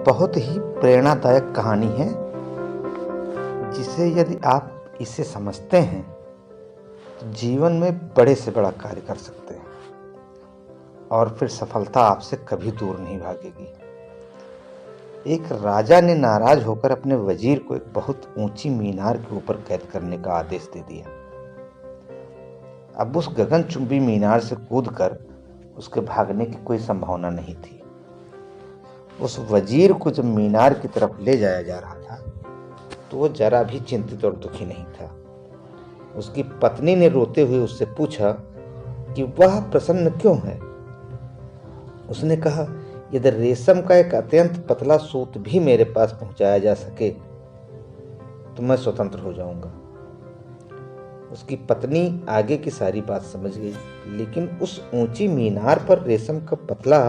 बहुत ही प्रेरणादायक कहानी है जिसे यदि आप इसे समझते हैं तो जीवन में बड़े से बड़ा कार्य कर सकते हैं और फिर सफलता आपसे कभी दूर नहीं भागेगी। एक राजा ने नाराज होकर अपने वजीर को एक बहुत ऊंची मीनार के ऊपर कैद करने का आदेश दे दिया। अब उस गगनचुंबी मीनार से कूदकर उसके भागने की कोई संभावना नहीं थी। उस वजीर को जब मीनार की तरफ ले जाया जा रहा था तो वो जरा भी चिंतित और दुखी नहीं था। उसकी पत्नी ने रोते हुए उससे पूछा कि वह प्रसन्न क्यों है। उसने कहा, यदि रेशम का एक अत्यंत पतला सूत भी मेरे पास पहुंचाया जा सके तो मैं स्वतंत्र हो जाऊंगा। उसकी पत्नी आगे की सारी बात समझ गई, लेकिन उस ऊंची मीनार पर रेशम का पतला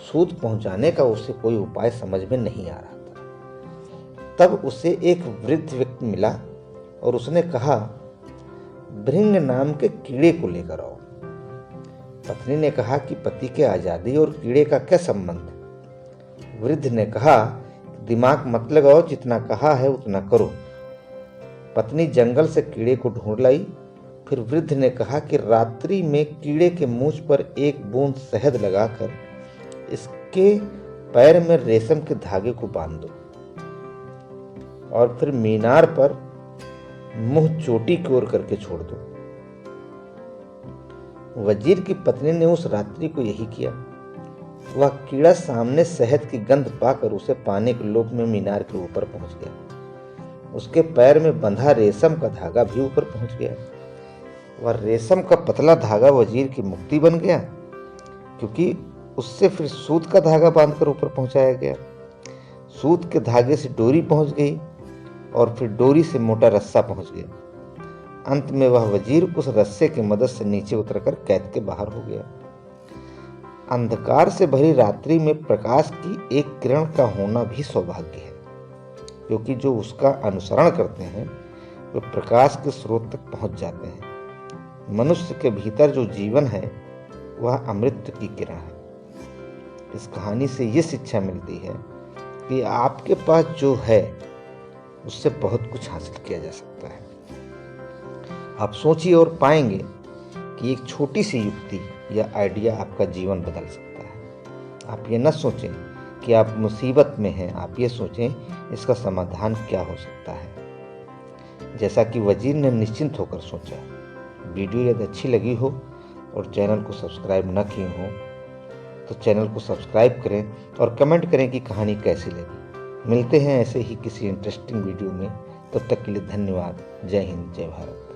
सूत पहुंचाने का उसे कोई उपाय समझ में नहीं आ रहा था। तब उसे एक वृद्ध व्यक्ति मिला और उसने कहा, भृंग नाम के कीड़े को लेकर आओ। पत्नी ने कहा कि पति के आजादी और कीड़े का क्या संबंध। वृद्ध ने कहा, दिमाग मत लगाओ, जितना कहा है उतना करो। पत्नी जंगल से कीड़े को ढूंढ लाई। फिर वृद्ध ने कहा कि रात्रि में कीड़े के मूंछ पर एक बूंद शहद लगाकर इसके पैर में रेशम के धागे को बांध दो और फिर मीनार पर मुंह चोटी की ओर करके छोड़ दो। वजीर की पत्नी ने उस रात्रि को यही किया। वह कीड़ा सामने शहद की गंध पाकर उसे पाने के लोभ में मीनार के ऊपर पहुंच गया। उसके पैर में बंधा रेशम का धागा भी ऊपर पहुंच गया। वह रेशम का पतला धागा वजीर की मुक्ति बन गया, क्योंकि उससे फिर सूत का धागा बांधकर ऊपर पहुंचाया गया। सूत के धागे से डोरी पहुंच गई और फिर डोरी से मोटा रस्सा पहुंच गया। अंत में वह वजीर उस रस्से की मदद से नीचे उतरकर कैद के बाहर हो गया। अंधकार से भरी रात्रि में प्रकाश की एक किरण का होना भी सौभाग्य है, क्योंकि जो उसका अनुसरण करते हैं वे प्रकाश के स्रोत तक पहुंच जाते हैं। मनुष्य के भीतर जो जीवन है वह अमृत की किरण है। इस कहानी से ये शिक्षा मिलती है कि आपके पास जो है उससे बहुत कुछ हासिल किया जा सकता है। आप सोचिए और पाएंगे कि एक छोटी सी युक्ति या आइडिया आपका जीवन बदल सकता है। आप ये न सोचें कि आप मुसीबत में हैं, आप ये सोचें इसका समाधान क्या हो सकता है। जैसा कि वजीर ने निश्चिंत होकर सोचा। वीडियो यदि अच्छी लगी हो और चैनल को सब्सक्राइब न किए हो तो चैनल को सब्सक्राइब करें और कमेंट करें कि कहानी कैसी लगी। मिलते हैं ऐसे ही किसी इंटरेस्टिंग वीडियो में। तब तक के लिए धन्यवाद। जय हिंद, जय भारत।